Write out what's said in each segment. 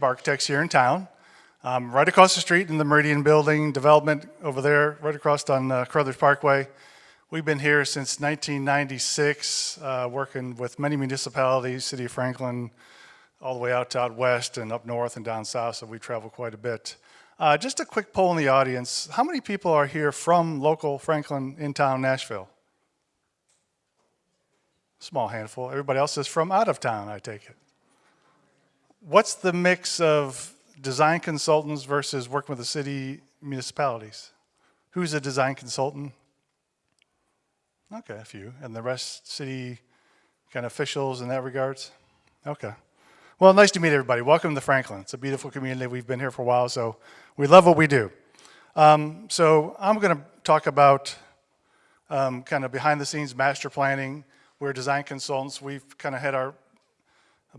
landscape architects here in town. Right across the street in the Meridian Building development over there, right across on Carruthers Parkway. We've been here since 1996, working with many municipalities, City of Franklin, all the way out west and up north and down south, so we travel quite a bit. Just a quick poll in the audience. How many people are here from local Franklin, in town, Nashville? Small handful. Everybody else is from out of town, I take it. What's the mix of design consultants versus working with the city municipalities? Who's a design consultant? Okay, a few. And the rest city kind of officials in that regards? Okay. Well, nice to meet everybody. Welcome to Franklin. It's a beautiful community. We've been here for a while, so we love what we do. So I'm going to talk about kind of behind the scenes master planning. We're design consultants. We've kind of had our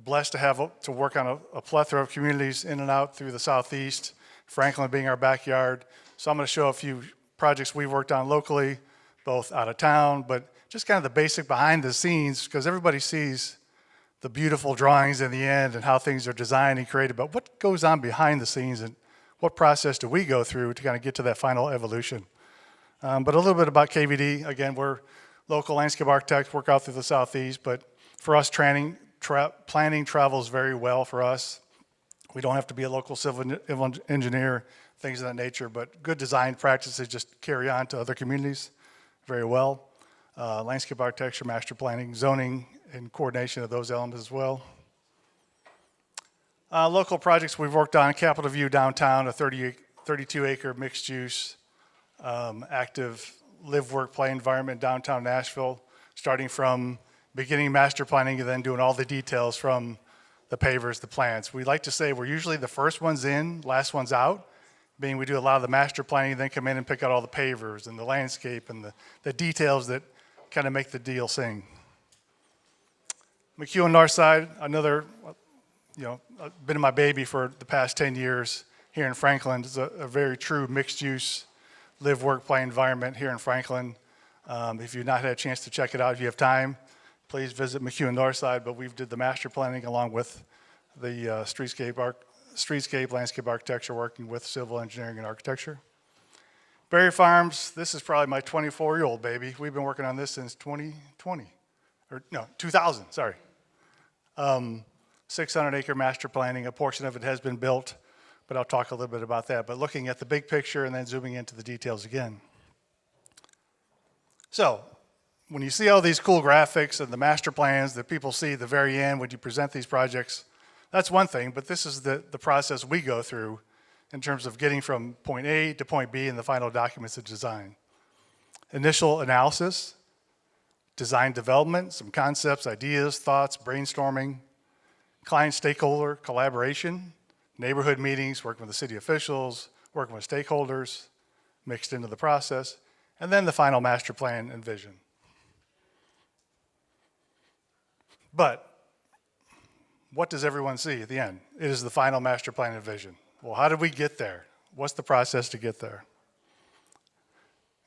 blessed to work on a plethora of communities in and out through the Southeast, Franklin being our backyard. So I'm going to show a few projects we've worked on locally, both out of town, but just kind of the basic behind the scenes, because everybody sees the beautiful drawings in the end and how things are designed and created, but what goes on behind the scenes and what process do we go through to kind of get to that final evolution. But a little bit about KVD. Again, we're local landscape architects, work out through the Southeast, but for us, planning travels very well for us. We don't have to be a local civil engineer, things of that nature, but good design practices just carry on to other communities very well. Landscape architecture, master planning, zoning, and coordination of those elements as well. Local projects we've worked on, Capitol View downtown, a 32-acre mixed-use, active live, work, play environment downtown Nashville, starting from beginning master planning and then doing all the details from the pavers, the plans. We like to say we're usually the first ones in, last ones out, being we do a lot of the master planning and then come in and pick out all the pavers and the landscape and the details that kind of make the deal sing. McEwen North Side, another, been my baby for the past 10 years here in Franklin. It's a very true mixed-use live, work, play environment here in Franklin. If you've not had a chance to check it out, if you have time, please visit McEwen North Side, but we've did the master planning along with the streetscape landscape architecture, working with civil engineering and architecture. Berry Farms, this is probably my 24-year-old baby. We've been working on this since 2000, sorry. 600-acre master planning, a portion of it has been built, but I'll talk a little bit about that. But looking at the big picture and then zooming into the details again. So, when you see all these cool graphics and the master plans that people see at the very end when you present these projects, that's one thing, but this is the process we go through in terms of getting from point A to point B in the final documents of design. Initial analysis, design development, some concepts, ideas, thoughts, brainstorming, client stakeholder collaboration, neighborhood meetings, working with the city officials, working with stakeholders, mixed into the process, and then the final master plan and vision. But what does everyone see at the end? It is the final master plan and vision. Well, how did we get there? What's the process to get there?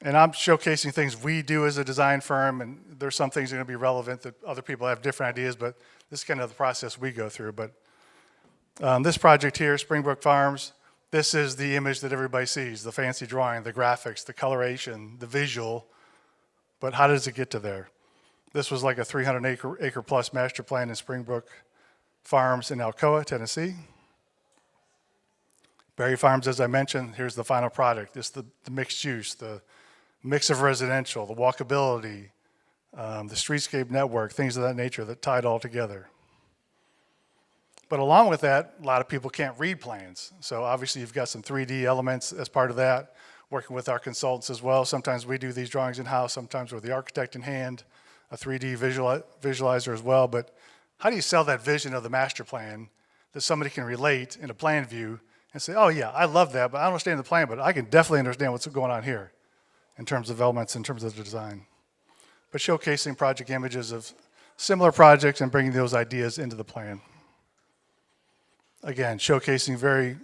And I'm showcasing things we do as a design firm, and there's some things that are going to be relevant that other people have different ideas, but this is kind of the process we go through. But this project here, Springbrook Farms, this is the image that everybody sees, the fancy drawing, the graphics, the coloration, the visual, but how does it get to there? This was like a 300-acre plus master plan in Springbrook Farms in Alcoa, Tennessee. Berry Farms, as I mentioned, here's the final product. This is the mixed use, the mix of residential, the walkability, the streetscape network, things of that nature that tie it all together. But along with that, a lot of people can't read plans. So obviously you've got some 3D elements as part of that, working with our consultants as well. Sometimes we do these drawings in-house, sometimes with the architect in hand, a 3D visualizer as well. But how do you sell that vision of the master plan that somebody can relate in a plan view and say, oh yeah, I love that, but I don't understand the plan, but I can definitely understand what's going on here in terms of elements, in terms of the design. But showcasing project images of similar projects and bringing those ideas into the plan. Again, showcasing very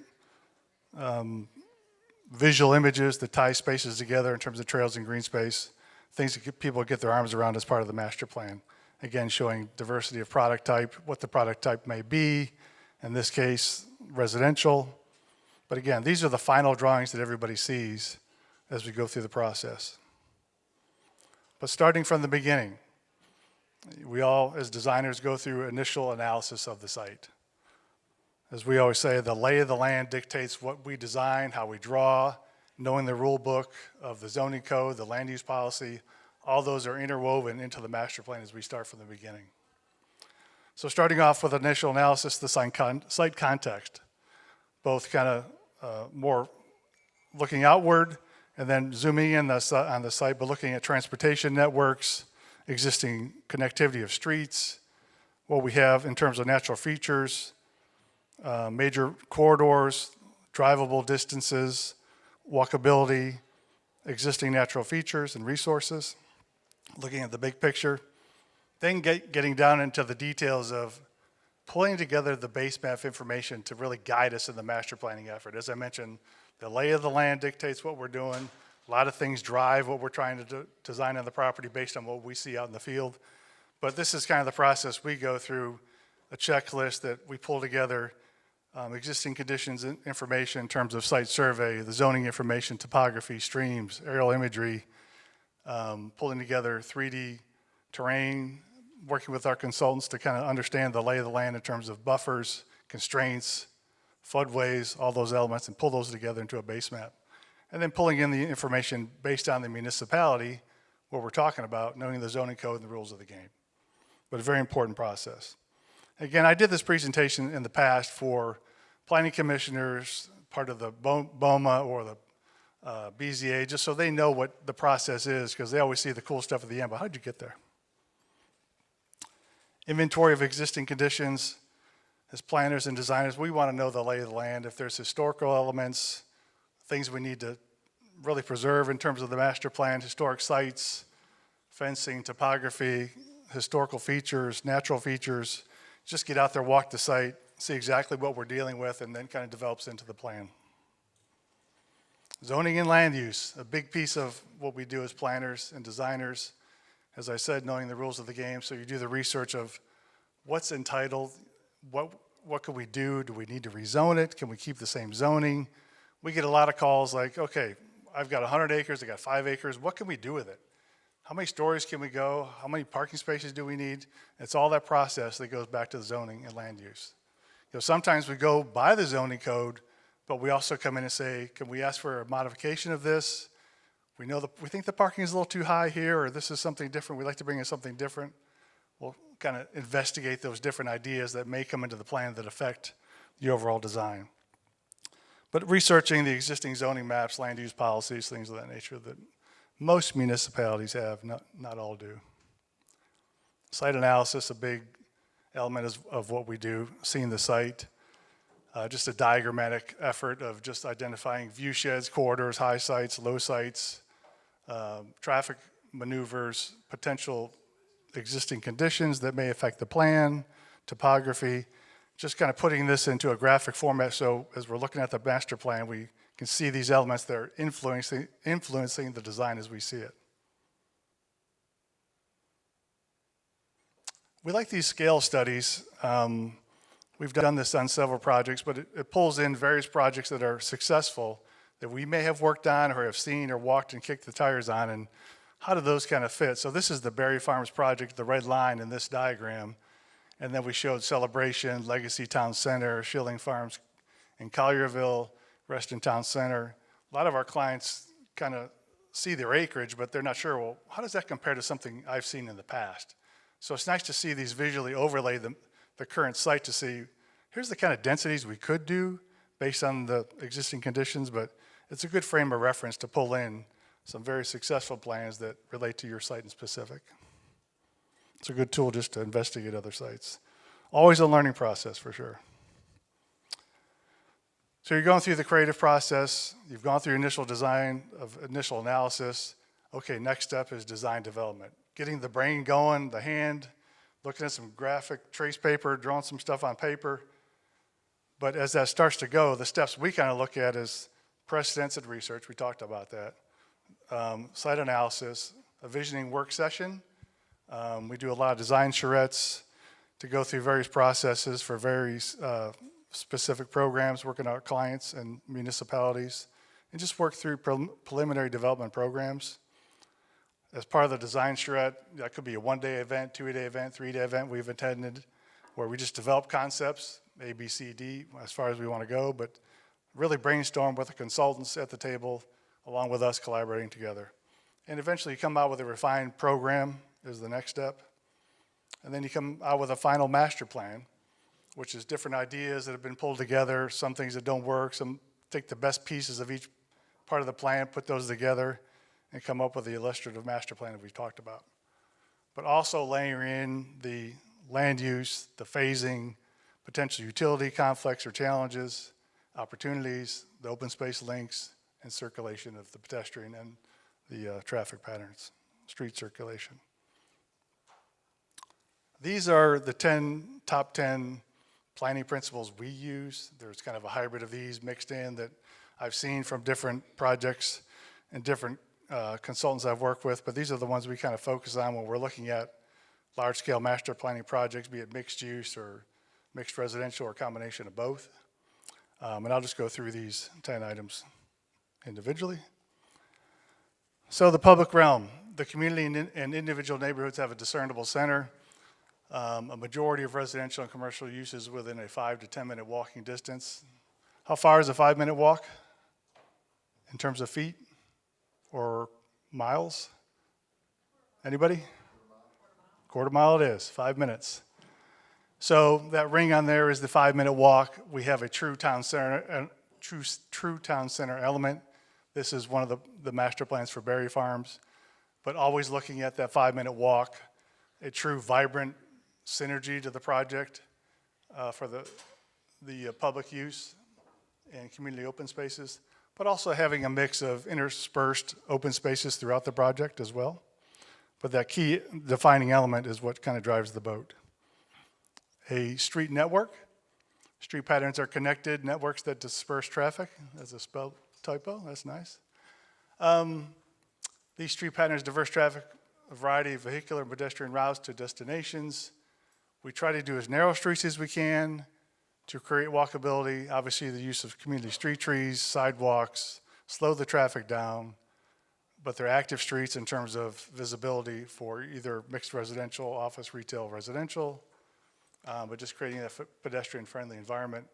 visual images that tie spaces together in terms of trails and green space, things that people get their arms around as part of the master plan. Again, showing diversity of product type, what the product type may be, In this case, residential. But again, these are the final drawings that everybody sees as we go through the process. But starting from the beginning, we all, as designers, go through initial analysis of the site. As we always say, the lay of the land dictates what we design, how we draw, knowing the rule book of the zoning code, the land use policy, all those are interwoven into the master plan as we start from the beginning. So starting off with initial analysis, the site context, both kind of more looking outward and then zooming in on the site, but looking at transportation networks, existing connectivity of streets, what we have in terms of natural features, major corridors, drivable distances, walkability, existing natural features and resources, looking at the big picture, then getting down into the details of pulling together the base map information to really guide us in the master planning effort. As I mentioned, the lay of the land dictates what we're doing. A lot of things drive what we're trying to design on the property based on what we see out in the field. But this is kind of the process we go through, a checklist that we pull together, existing conditions and information in terms of site survey, the zoning information, topography, streams, aerial imagery, pulling together 3D terrain, working with our consultants to kind of understand the lay of the land in terms of buffers, constraints, floodways, all those elements, and pull those together into a base map. And then pulling in the information based on the municipality, what we're talking about, knowing the zoning code and the rules of the game. But a very important process. Again, I did this presentation in the past for planning commissioners, part of the BOMA or the BZA, just so they know what the process is, because they always see the cool stuff at the end, but how'd you get there? Inventory of existing conditions. As planners and designers, we want to know the lay of the land. If there's historical elements, things we need to really preserve in terms of the master plan, historic sites, fencing, topography, historical features, natural features, just get out there, walk the site, see exactly what we're dealing with, and then kind of develops into the plan. Zoning and land use, a big piece of what we do as planners and designers. As I said, knowing the rules of the game, so you do the research of what's entitled, what can we do? Do we need to rezone it? Can we keep the same zoning? We get a lot of calls like, okay, I've got 100 acres, I got 5 acres, what can we do with it? How many stories can we go? How many parking spaces do we need? It's all that process that goes back to the zoning and land use. You know, sometimes we go by the zoning code, but we also come in and say, can we ask for a modification of this? We think the parking is a little too high here, or this is something different. We'd like to bring in something different. We'll kind of investigate those different ideas that may come into the plan that affect the overall design. But researching the existing zoning maps, land use policies, things of that nature that most municipalities have, not all do. Site analysis, a big element of what we do, seeing the site. Just a diagrammatic effort of just identifying view sheds, corridors, high sites, low sites, traffic maneuvers, potential existing conditions that may affect the plan, topography, just kind of putting this into a graphic format so as we're looking at the master plan, we can see these elements that are influencing the design as we see it. We like these scale studies. We've done this on several projects, but it pulls in various projects that are successful that we may have worked on or have seen or walked and kicked the tires on, and how do those kind of fit? So this is the Berry Farms project, the red line in this diagram, and then we showed Celebration, Legacy Town Center, Schilling Farms in Collierville, Reston Town Center. A lot of our clients kind of see their acreage, but they're not sure, well, how does that compare to something I've seen in the past? So it's nice to see these visually overlay the current site to see, here's the kind of densities we could do based on the existing conditions, but it's a good frame of reference to pull in some very successful plans that relate to your site in specific. It's a good tool just to investigate other sites. Always a learning process for sure. So you're going through the creative process, you've gone through initial design of initial analysis. Okay, next step is design development. Getting the brain going, the hand, looking at some graphic trace paper, drawing some stuff on paper. But as that starts to go, the steps we kind of look at is precedents and research, we talked about that. Site analysis, a visioning work session. We do a lot of design charrettes to go through various processes for various specific programs, working with our clients and municipalities, and just work through preliminary development programs. As part of the design charrette, that could be a one-day event, two-day event, three-day event we've attended, where we just develop concepts, A, B, C, D, as far as we want to go, but really brainstorm with the consultants at the table, along with us collaborating together. And eventually you come out with a refined program is the next step. And then you come out with a final master plan, which is different ideas that have been pulled together, some things that don't work, some take the best pieces of each part of the plan, put those together, and come up with the illustrative master plan that we've talked about. But also layering in the land use, the phasing, potential utility conflicts or challenges, opportunities, the open space links, and circulation of the pedestrian and the traffic patterns, street circulation. These are the top 10 planning principles we use. There's kind of a hybrid of these mixed in that I've seen from different projects and different consultants I've worked with, but these are the ones we kind of focus on when we're looking at large-scale master planning projects, be it mixed use or mixed residential or a combination of both. And I'll just go through these 10 items individually. So the public realm, the community and individual neighborhoods have a discernible center. A majority of residential and commercial uses within a 5 to 10 minute walking distance. How far is a 5-minute walk in terms of feet or miles? Anybody? Quarter mile it is, 5 minutes. So that ring on there is the 5-minute walk. We have a true town center element. This is one of the master plans for Berry Farms, but always looking at that 5-minute walk, a true vibrant synergy to the project for the public use and community open spaces, but also having a mix of interspersed open spaces throughout the project as well. But that key defining element is what kind of drives the boat. A street network. Street patterns are connected networks that disperse traffic. That's a spell typo, that's nice. These street patterns diverse traffic, a variety of vehicular and pedestrian routes to destinations. We try to do as narrow streets as we can to create walkability. Obviously the use of community street trees, sidewalks, slow the traffic down, but they're active streets in terms of visibility for either mixed residential, office, retail, residential, but just creating a pedestrian-friendly environment.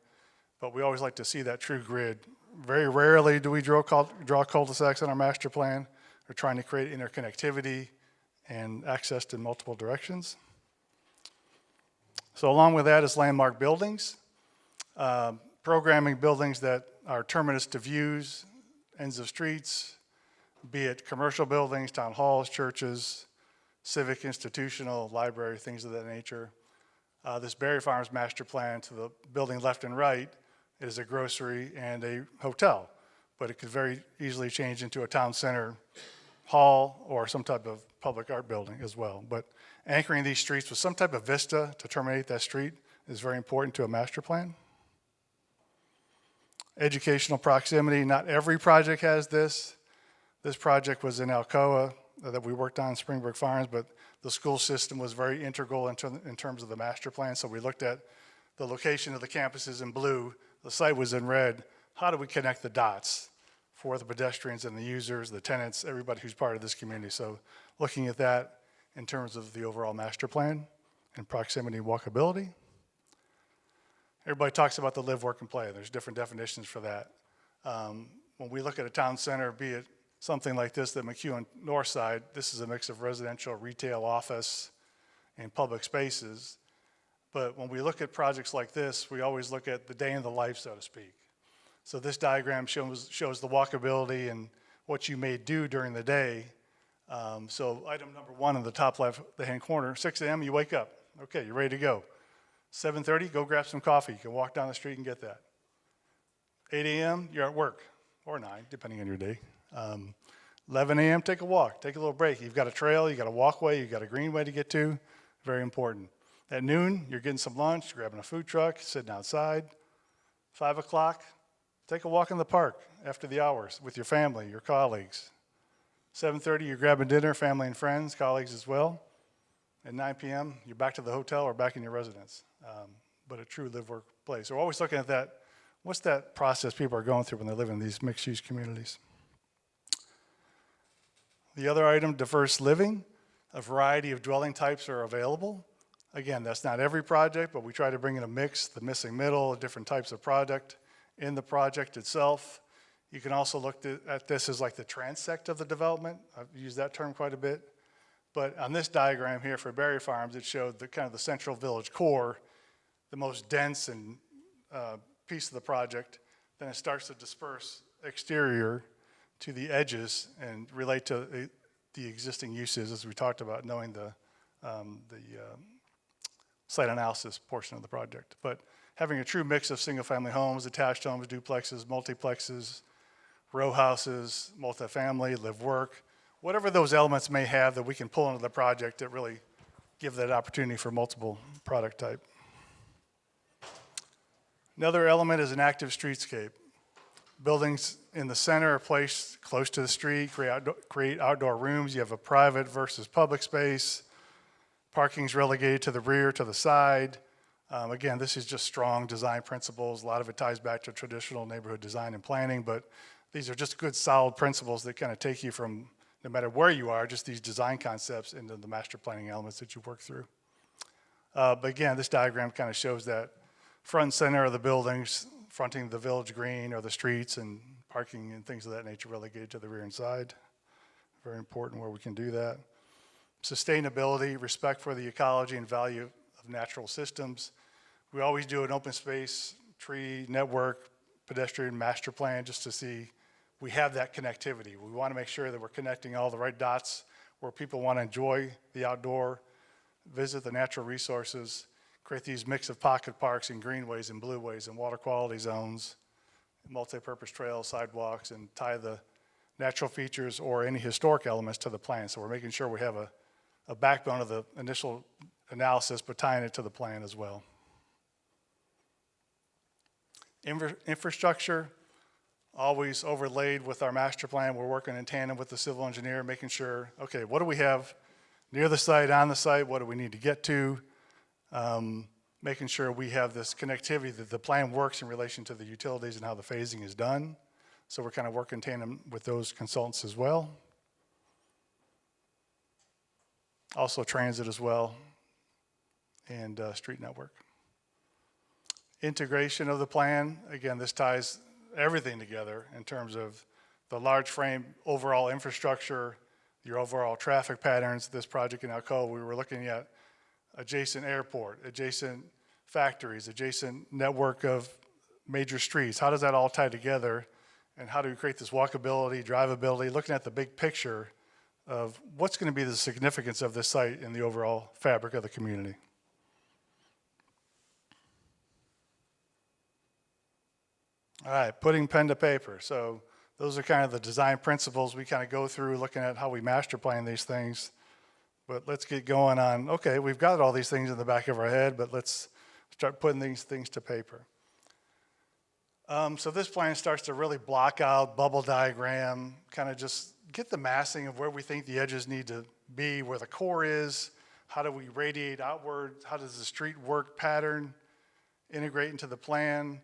But we always like to see that true grid. Very rarely do we draw cul-de-sacs in our master plan. We're trying to create interconnectivity and access in multiple directions. So along with that is landmark buildings, programming buildings that are terminus to views, ends of streets, be it commercial buildings, town halls, churches, civic, institutional, library, things of that nature. This Berry Farms master plan to the building left and right is a grocery and a hotel, but it could very easily change into a town center hall or some type of public art building as well. But anchoring these streets with some type of vista to terminate that street is very important to a master plan. Educational proximity, not every project has this. This project was in Alcoa that we worked on in Springbrook Farms, but the school system was very integral in terms of the master plan. So we looked at the location of the campuses in blue, the site was in red. How do we connect the dots for the pedestrians and the users, the tenants, everybody who's part of this community? So looking at that in terms of the overall master plan and proximity and walkability. Everybody talks about the live, work, and play. There's different definitions for that. When we look at a town center, be it something like this, the McEwen North Side, this is a mix of residential, retail, office, and public spaces. But when we look at projects like this, we always look at the day in the life, so to speak. So this diagram shows the walkability and what you may do during the day. So item number 1 in the top left, the hand corner, 6 a.m. you wake up. Okay, you're ready to go. 7:30, go grab some coffee. You can walk down the street and get that. 8 a.m., you're at work, or 9, depending on your day. 11 a.m., take a walk, take a little break. You've got a trail, you've got a walkway, you've got a greenway to get to, very important. At noon, you're getting some lunch, grabbing a food truck, sitting outside. 5 o'clock, take a walk in the park after the hours with your family, your colleagues. 7:30, you're grabbing dinner, family and friends, colleagues as well. At 9 p.m., you're back to the hotel or back in your residence. But a true live, work, place. So we're always looking at that. What's that process people are going through when they live in these mixed-use communities? The other item, diverse living. A variety of dwelling types are available. Again, that's not every project, but we try to bring in a mix, the missing middle, different types of project in the project itself. You can also look at this as like the transect of the development. I've used that term quite a bit. But on this diagram here for Berry Farms, it showed the kind of the central village core, the most dense and piece of the project. Then it starts to disperse exterior to the edges and relate to the existing uses, as we talked about, knowing the site analysis portion of the project. But having a true mix of single-family homes, attached homes, duplexes, multiplexes, row houses, multifamily, live-work, whatever those elements may have that we can pull into the project that really give that opportunity for multiple product type. Another element is an active streetscape. Buildings in the center are placed close to the street, create outdoor rooms. You have a private versus public space. Parking's relegated to the rear, to the side. Again, this is just strong design principles. A lot of it ties back to traditional neighborhood design and planning, but these are just good, solid principles that kind of take you from, no matter where you are, just these design concepts into the master planning elements that you work through. But again, this diagram kind of shows that front and center of the buildings, fronting the village green or the streets, and parking and things of that nature relegated to the rear and side. Very important where we can do that. Sustainability, respect for the ecology and value of natural systems. We always do an open space, tree, network, pedestrian master plan just to see we have that connectivity. We want to make sure that we're connecting all the right dots where people want to enjoy the outdoor, visit the natural resources, create these mix of pocket parks and greenways and blueways and water quality zones, multi-purpose trails, sidewalks, and tie the natural features or any historic elements to the plan. So we're making sure we have a backbone of the initial analysis, but tying it to the plan as well. Infrastructure, always overlaid with our master plan. We're working in tandem with the civil engineer, making sure, okay, what do we have near the site, on the site? What do we need to get to? Making sure we have this connectivity, that the plan works in relation to the utilities and how the phasing is done. So we're kind of working in tandem with those consultants as well. Also transit as well, and street network. Integration of the plan, again, this ties everything together in terms of the large frame overall infrastructure, your overall traffic patterns. This project in Alcoa, we were looking at adjacent airport, adjacent factories, adjacent network of major streets. How does that all tie together? And how do we create this walkability, drivability, looking at the big picture of what's going to be the significance of this site in the overall fabric of the community. All right, putting pen to paper. So those are kind of the design principles we kind of go through, looking at how we master plan these things. But let's get going on, okay, we've got all these things in the back of our head, but let's start putting these things to paper. So this plan starts to really block out, bubble diagram, kind of just get the massing of where we think the edges need to be, where the core is, how do we radiate outward, how does the street work pattern integrate into the plan,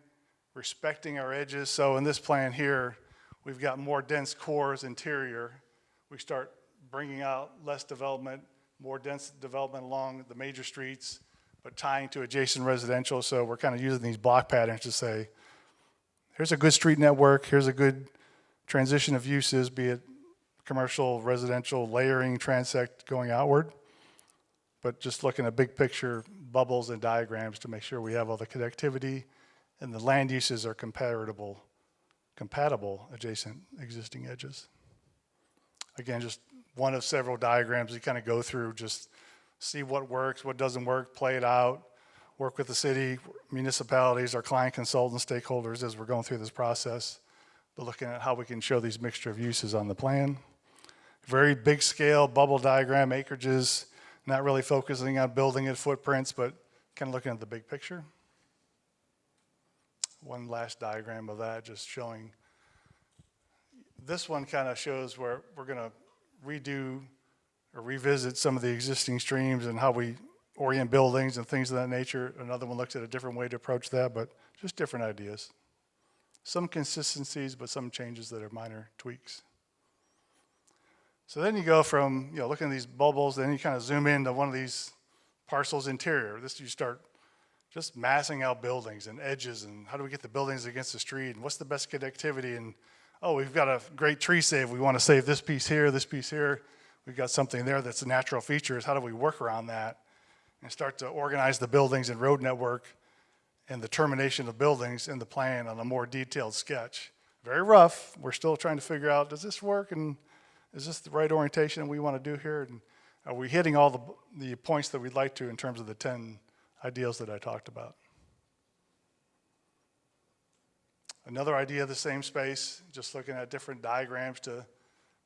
respecting our edges. So in this plan here, we've got more dense cores interior. We start bringing out less development, more dense development along the major streets, but tying to adjacent residential. So we're kind of using these block patterns to say, here's a good street network, here's a good transition of uses, be it commercial, residential, layering, transect going outward, but just looking at big picture bubbles and diagrams to make sure we have all the connectivity and the land uses are compatible adjacent existing edges. Again, just one of several diagrams you kind of go through, just see what works, what doesn't work, play it out, work with the city, municipalities, our client consultants, stakeholders as we're going through this process, but looking at how we can show these mixture of uses on the plan. Very big scale bubble diagram, acreages, not really focusing on building and footprints, but kind of looking at the big picture. One last diagram of that, just showing, this one kind of shows where we're going to redo or revisit some of the existing streams and how we orient buildings and things of that nature. Another one looks at a different way to approach that, but just different ideas. Some consistencies, but some changes that are minor tweaks. So then you go from, looking at these bubbles, then you kind of zoom into one of these parcels interior. You start just massing out buildings and edges, and how do we get the buildings against the street, and what's the best connectivity, and we've got a great tree save. We want to save this piece here, this piece here. We've got something there that's a natural features. How do we work around that and start to organize the buildings and road network and the termination of buildings in the plan on a more detailed sketch? Very rough. We're still trying to figure out, does this work, and is this the right orientation we want to do here? And are we hitting all the points that we'd like to in terms of the 10 ideals that I talked about? Another idea of the same space, just looking at different diagrams to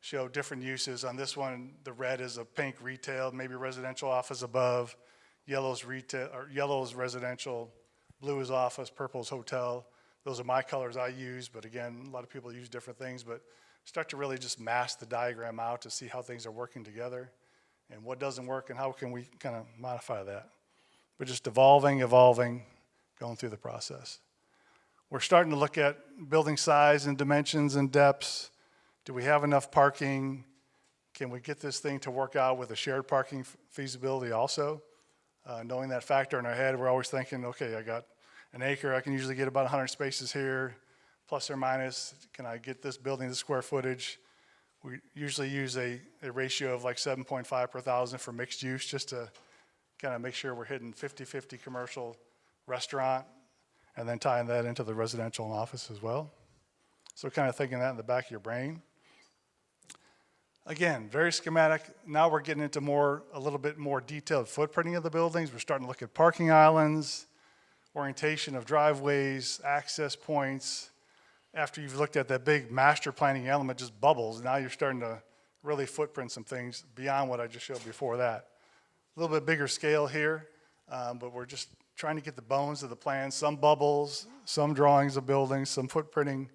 show different uses. On this one, the red is a pink retail, maybe residential office above, yellow is retail, or yellow is residential, blue is office, purple is hotel. Those are my colors I use, but again, a lot of people use different things, but start to really just mask the diagram out to see how things are working together and what doesn't work and how can we kind of modify that. We're just evolving, going through the process. We're starting to look at building size and dimensions and depths. Do we have enough parking? Can we get this thing to work out with a shared parking feasibility also? Knowing that factor in our head, we're always thinking, okay, I got an acre, I can usually get about 100 spaces here, plus or minus. Can I get this building, the square footage? We usually use a ratio of like 7.5 per thousand for mixed use, just to kind of make sure we're hitting 50-50 commercial restaurant, and then tying that into the residential and office as well. So kind of thinking that in the back of your brain. Again, very schematic. Now we're getting into a little bit more detailed footprinting of the buildings. We're starting to look at parking islands, orientation of driveways, access points. After you've looked at that big master planning element, just bubbles, now you're starting to really footprint some things beyond what I just showed before that. A little bit bigger scale here, but we're just trying to get the bones of the plan, some bubbles, some drawings of buildings, some footprinting,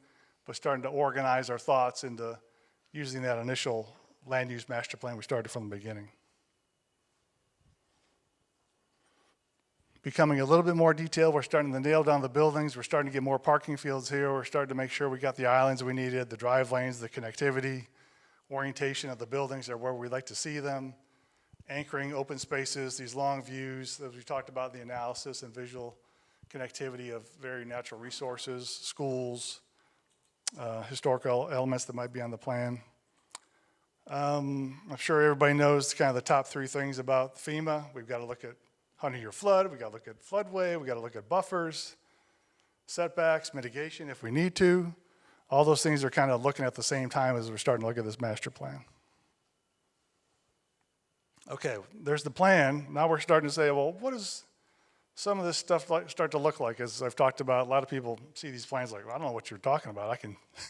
but starting to organize our thoughts into using that initial land use master plan we started from the beginning. Becoming a little bit more detailed, we're starting to nail down the buildings, we're starting to get more parking fields here, we're starting to make sure we got the islands we needed, the drive lanes, the connectivity, orientation of the buildings are where we like to see them, anchoring open spaces, these long views, as we talked about, the analysis and visual connectivity of very natural resources, schools, historical elements that might be on the plan. I'm sure everybody knows kind of the top 3 things about FEMA. We've got to look at 100-year flood, we've got to look at floodway, we've got to look at buffers, setbacks, mitigation if we need to. All those things are kind of looking at the same time as we're starting to look at this master plan. Okay, there's the plan. Now we're starting to say, well, what does some of this stuff start to look like? As I've talked about, a lot of people see these plans like, well, I don't know what you're talking about.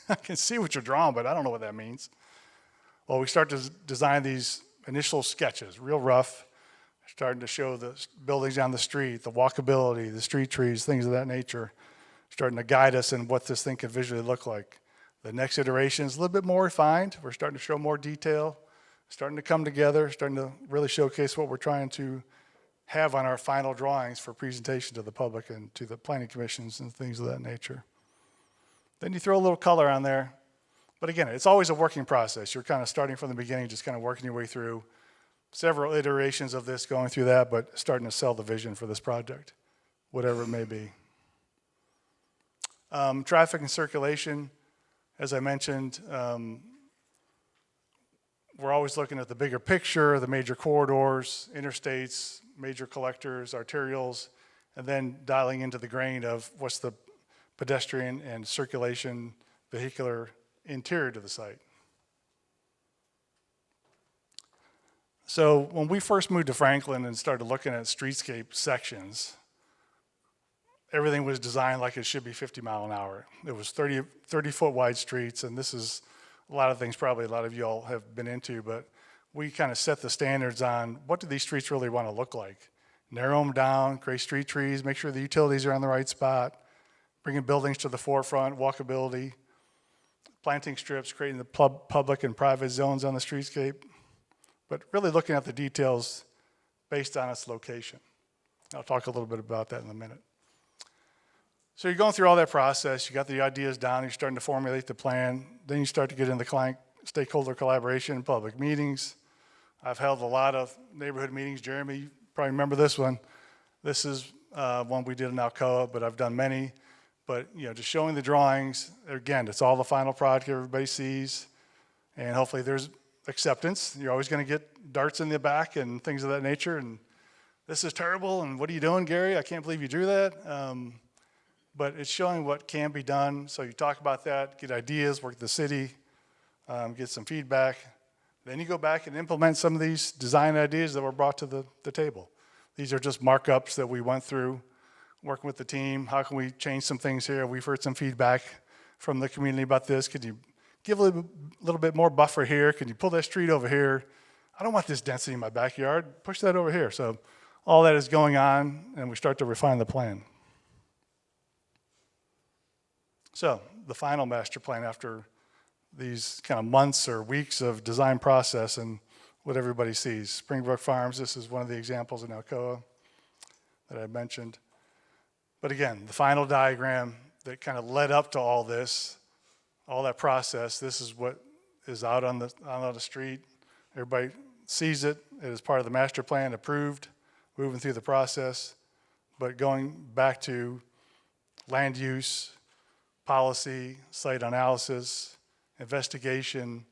I can see what you're drawing, but I don't know what that means. Well, we start to design these initial sketches, real rough, starting to show the buildings on the street, the walkability, the street trees, things of that nature, starting to guide us in what this thing could visually look like. The next iteration is a little bit more refined. We're starting to show more detail, starting to come together, starting to really showcase what we're trying to have on our final drawings for presentation to the public and to the planning commissions and things of that nature. Then you throw a little color on there. But again, it's always a working process. You're kind of starting from the beginning, just kind of working your way through several iterations of this, going through that, but starting to sell the vision for this project, whatever it may be. Traffic and circulation, as I mentioned, we're always looking at the bigger picture, the major corridors, interstates, major collectors, arterials, and then dialing into the grain of what's the pedestrian and circulation, vehicular interior to the site. So when we first moved to Franklin and started looking at streetscape sections, everything was designed like it should be 50 mile an hour. It was 30-foot wide streets, and this is a lot of things probably a lot of you all have been into, but we kind of set the standards on what do these streets really want to look like. Narrow them down, create street trees, make sure the utilities are on the right spot, bringing buildings to the forefront, walkability, planting strips, creating the public and private zones on the streetscape, but really looking at the details based on its location. I'll talk a little bit about that in a minute. So you're going through all that process, you got the ideas down, you're starting to formulate the plan, then you start to get into client stakeholder collaboration and public meetings. I've held a lot of neighborhood meetings. Jeremy, you probably remember this one. This is one we did in Alcoa, but I've done many. But just showing the drawings, again, it's all the final product everybody sees, and hopefully there's acceptance. You're always going to get darts in the back and things of that nature, and this is terrible, and what are you doing, Gary? I can't believe you drew that. But it's showing what can be done. So you talk about that, get ideas, work with the city, get some feedback. Then you go back and implement some of these design ideas that were brought to the table. These are just markups that we went through, working with the team. How can we change some things here? We've heard some feedback from the community about this. Could you give a little bit more buffer here? Can you pull that street over here? I don't want this density in my backyard. Push that over here. So all that is going on, and we start to refine the plan. So the final master plan after these kind of months or weeks of design process and what everybody sees. Springbrook Farms, this is one of the examples in Alcoa that I mentioned. But again, the final diagram that kind of led up to all this, all that process, this is what is out on the street. Everybody sees it. It is part of the master plan, approved, moving through the process. But going back to land use, policy, site analysis, investigation,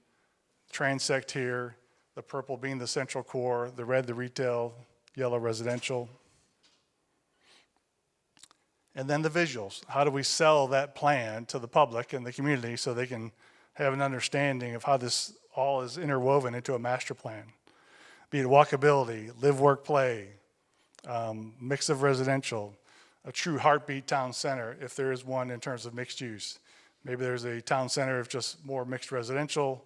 transect here, the purple being the central core, the red the retail, yellow residential. And then the visuals. How do we sell that plan to the public and the community so they can have an understanding of how this all is interwoven into a master plan? Be it walkability, live, work, play, mix of residential, a true heartbeat town center if there is one in terms of mixed use. Maybe there's a town center of just more mixed residential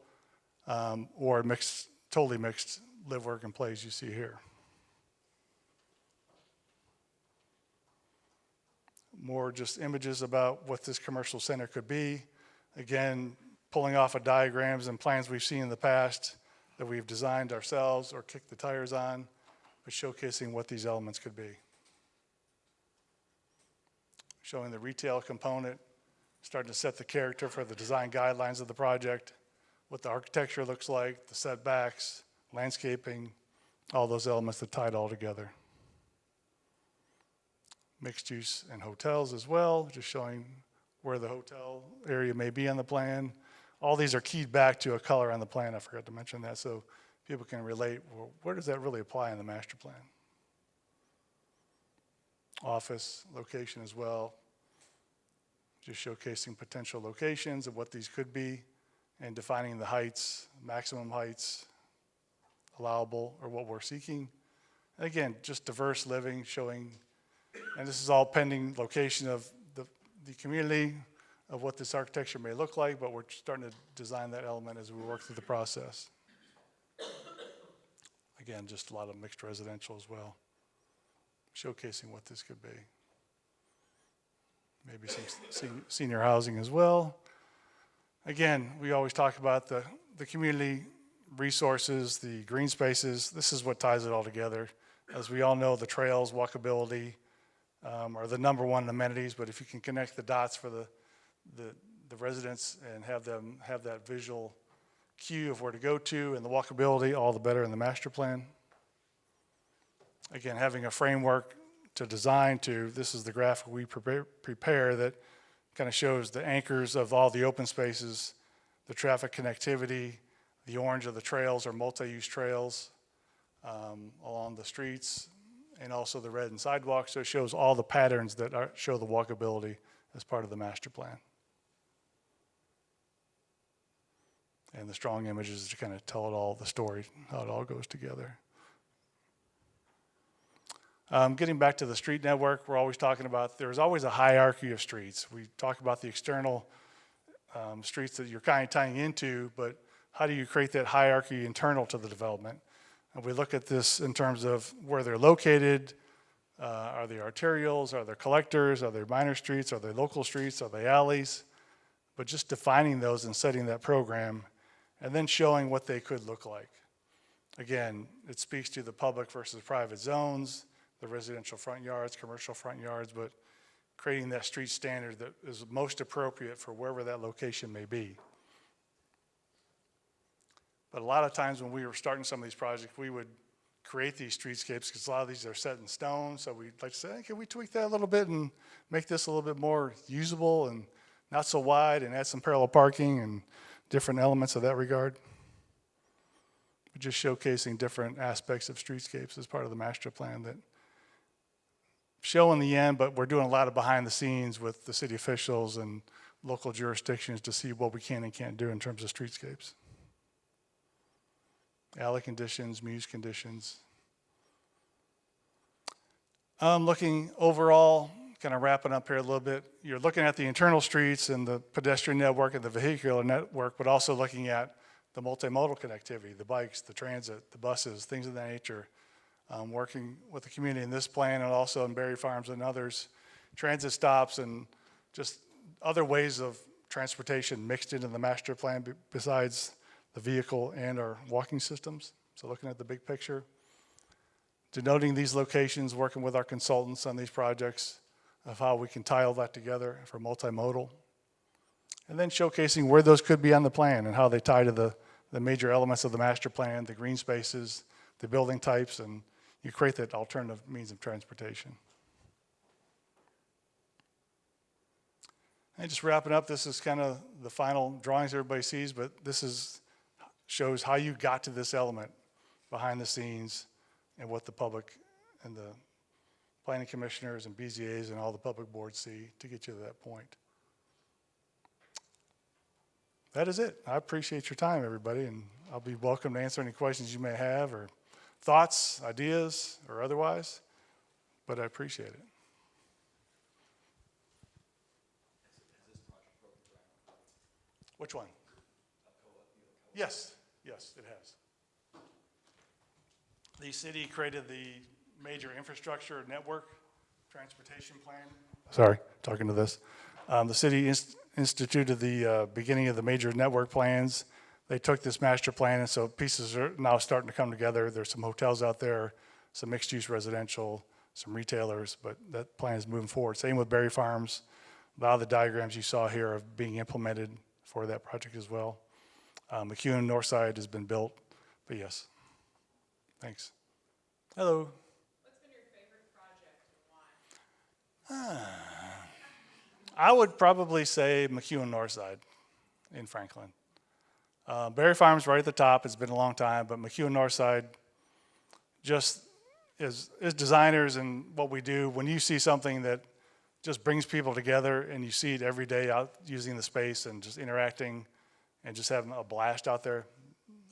or mixed, totally mixed live, work, and play as you see here. More just images about what this commercial center could be. Again, pulling off of diagrams and plans we've seen in the past that we've designed ourselves or kicked the tires on, but showcasing what these elements could be. Showing the retail component, starting to set the character for the design guidelines of the project, what the architecture looks like, the setbacks, landscaping, all those elements that tie it all together. Mixed use and hotels as well, just showing where the hotel area may be on the plan. All these are keyed back to a color on the plan. I forgot to mention that, so people can relate, well, where does that really apply in the master plan? Office location as well, just showcasing potential locations of what these could be and defining the heights, maximum heights, allowable, or what we're seeking. And again, just diverse living, showing, and this is all pending location of the community, of what this architecture may look like, but we're starting to design that element as we work through the process. Again, just a lot of mixed residential as well, showcasing what this could be. Maybe some senior housing as well. Again, we always talk about the community resources, the green spaces. This is what ties it all together. As we all know, the trails, walkability are the number one amenities, but if you can connect the dots for the residents and have them have that visual cue of where to go to and the walkability, all the better in the master plan. Again, having a framework to design to, this is the graphic we prepare that kind of shows the anchors of all the open spaces, the traffic connectivity, the orange of the trails or multi-use trails along the streets, and also the red and sidewalks. So it shows all the patterns that show the walkability as part of the master plan. And the strong images to kind of tell it all, the story, how it all goes together. Getting back to the street network, we're always talking about there's always a hierarchy of streets. We talk about the external streets that you're kind of tying into, but how do you create that hierarchy internal to the development? And we look at this in terms of where they're located. Are they arterials? Are they collectors? Are they minor streets? Are they local streets? Are they alleys? But just defining those and setting that program and then showing what they could look like. Again, it speaks to the public versus private zones, the residential front yards, commercial front yards, but creating that street standard that is most appropriate for wherever that location may be. But a lot of times when we were starting some of these projects, we would create these streetscapes because a lot of these are set in stone. So we'd like to say, hey, can we tweak that a little bit and make this a little bit more usable and not so wide and add some parallel parking and different elements of that regard. But just showcasing different aspects of streetscapes as part of the master plan that show in the end, but we're doing a lot of behind the scenes with the city officials and local jurisdictions to see what we can and can't do in terms of streetscapes. Alley conditions, muse conditions. Looking overall, kind of wrapping up here a little bit, you're looking at the internal streets and the pedestrian network and the vehicular network, but also looking at the multimodal connectivity, the bikes, the transit, the buses, things of that nature. Working with the community in this plan and also in Berry Farms and others, transit stops and just other ways of transportation mixed into the master plan besides the vehicle and our walking systems. So looking at the big picture, denoting these locations, working with our consultants on these projects of how we can tie all that together for multimodal, and then showcasing where those could be on the plan and how they tie to the major elements of the master plan, the green spaces, the building types, and you create that alternative means of transportation. And just wrapping up, this is kind of the final drawings everybody sees, but this shows how you got to this element behind the scenes and what the public and the planning commissioners and BZAs and all the public boards see to get you to that point. That is it. I appreciate your time, everybody, and I'll be welcome to answer any questions you may have or thoughts, ideas, or otherwise, but I appreciate it. Which one? Yes, it has. The city created the major infrastructure network transportation plan. Sorry, talking to this. The city instituted the beginning of the major network plans. They took this master plan, and so pieces are now starting to come together. There's some hotels out there, some mixed-use residential, some retailers, but that plan is moving forward. Same with Berry Farms. A lot of the diagrams you saw here are being implemented for that project as well. McEwen Northside has been built, but yes. Thanks. Hello. What's been your favorite project and why? I would probably say McEwen Northside in Franklin. Berry Farms right at the top. It's been a long time, but McEwen Northside just as designers and what we do, when you see something that just brings people together and you see it every day out using the space and just interacting and just having a blast out there,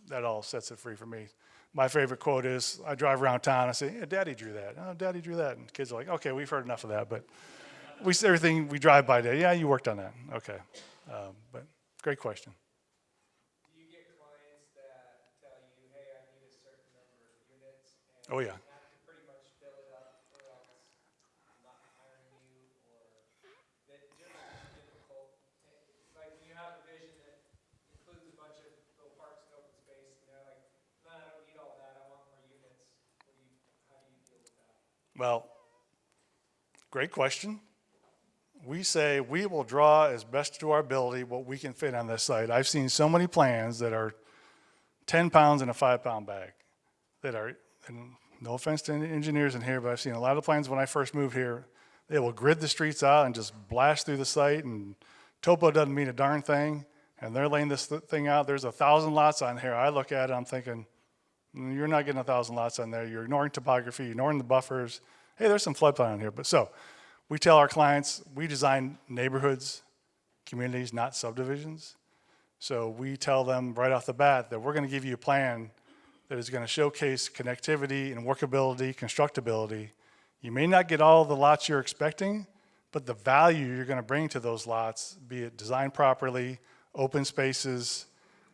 that all sets it free for me. My favorite quote is, I drive around town, I say, yeah, Daddy drew that. Oh, Daddy drew that. And kids are like, okay, we've heard enough of that, but everything we drive by today, yeah, you worked on that. Okay, but great question. Do you get clients that tell you, hey, I need a certain number of units, and Oh, yeah. you have to pretty much fill it up or else I'm not hiring you, or that just difficult? Like when you have a vision that includes a bunch of little parks and open space, and they're like, no, I don't need all that, I want more units. How do you deal with that? Well, great question. We say we will draw as best to our ability what we can fit on this site. I've seen so many plans that are 10 pounds in a 5-pound bag that are, and no offense to any engineers in here, but I've seen a lot of plans when I first moved here. They will grid the streets out and just blast through the site, and topo doesn't mean a darn thing, and they're laying this thing out. There's 1,000 lots on here. I look at it, I'm thinking, you're not getting 1,000 lots on there. You're ignoring topography, ignoring the buffers. Hey, there's some floodplain on here. But so we tell our clients, we design neighborhoods, communities, not subdivisions. So we tell them right off the bat that we're going to give you a plan that is going to showcase connectivity and workability, constructability. You may not get all the lots you're expecting, but the value you're going to bring to those lots, be it designed properly, open spaces,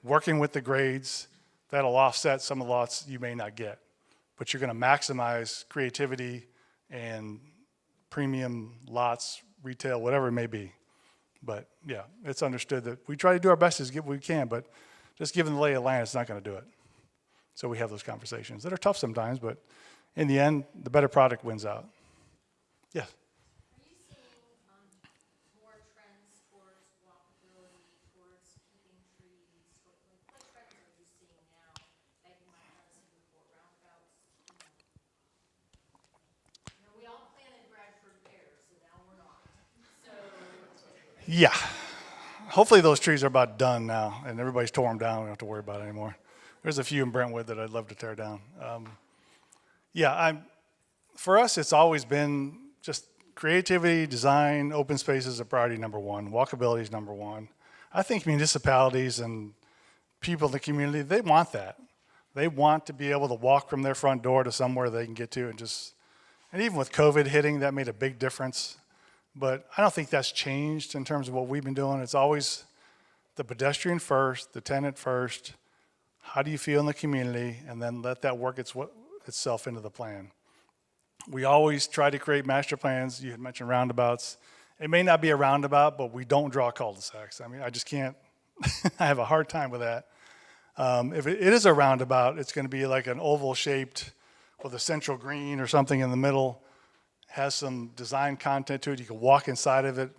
working with the grades, that'll offset some of the lots you may not get. But you're going to maximize creativity and premium lots, retail, whatever it may be. But yeah, it's understood that we try to do our best to get what we can, but just given the lay of the land, it's not going to do it. So we have those conversations that are tough sometimes, but in the end, the better product wins out. Yes. Are you seeing more trends towards walkability, towards keeping trees? What trends are you seeing now that you might not have seen before? Roundabouts, we all planted Bradford pears, so now we're not. So, Yeah. Hopefully those trees are about done now, and everybody's tore them down. We don't have to worry about it anymore. There's a few in Brentwood that I'd love to tear down. For us, it's always been just creativity, design, open spaces are priority number one. Walkability is number one. I think municipalities and people in the community, they want that. They want to be able to walk from their front door to somewhere they can get to and even with COVID hitting, that made a big difference. But I don't think that's changed in terms of what we've been doing. It's always the pedestrian first, the tenant first. How do you feel in the community? And then let that work itself into the plan. We always try to create master plans. You had mentioned roundabouts. It may not be a roundabout, but we don't draw cul-de-sacs. I mean, I just can't, I have a hard time with that. If it is a roundabout, it's going to be like an oval shaped with a central green or something in the middle, has some design content to it. You can walk inside of it.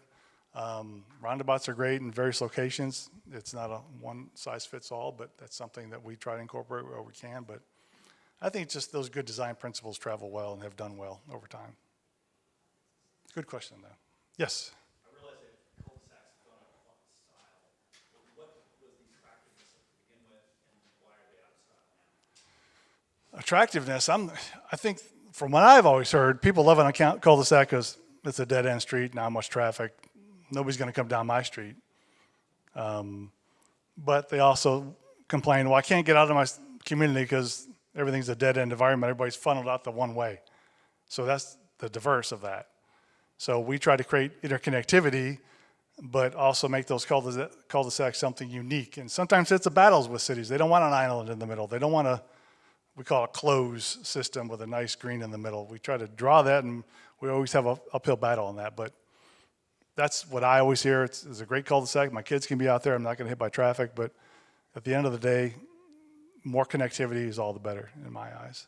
Roundabouts are great in various locations. It's not a one size fits all, but that's something that we try to incorporate where we can. But I think just those good design principles travel well and have done well over time. Good question, though. Yes? I realize that cul-de-sacs don't have a font style. What was the attractiveness to begin with, and why are they out of style now? Attractiveness, I think from what I've always heard, people love a cul-de-sac because it's a dead-end street, not much traffic. Nobody's going to come down my street. But they also complain, well, I can't get out of my community because everything's a dead-end environment. Everybody's funneled out the one way. So that's the diverse of that. So we try to create interconnectivity, but also make those cul-de-sacs something unique. And sometimes it's a battles with cities. They don't want an island in the middle. They don't want we call it a close system with a nice green in the middle. We try to draw that, and we always have an uphill battle on that. But that's what I always hear. It's a great cul-de-sac. My kids can be out there. I'm not going to hit by traffic. But at the end of the day, more connectivity is all the better in my eyes.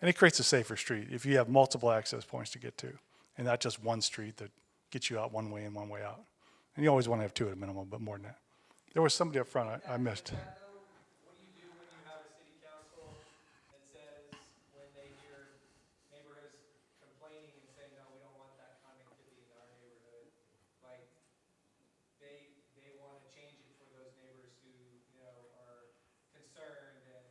And it creates a safer street if you have multiple access points to get to, and not just one street that gets you out one way and one way out. And you always want to have two at a minimum, but more than that. There was somebody up front I missed. What do you do when you have a city council that says, when they hear neighborhoods complaining and saying, no, we don't want that connectivity in our neighborhood? Like, they want to change it for those neighbors who, are concerned, and,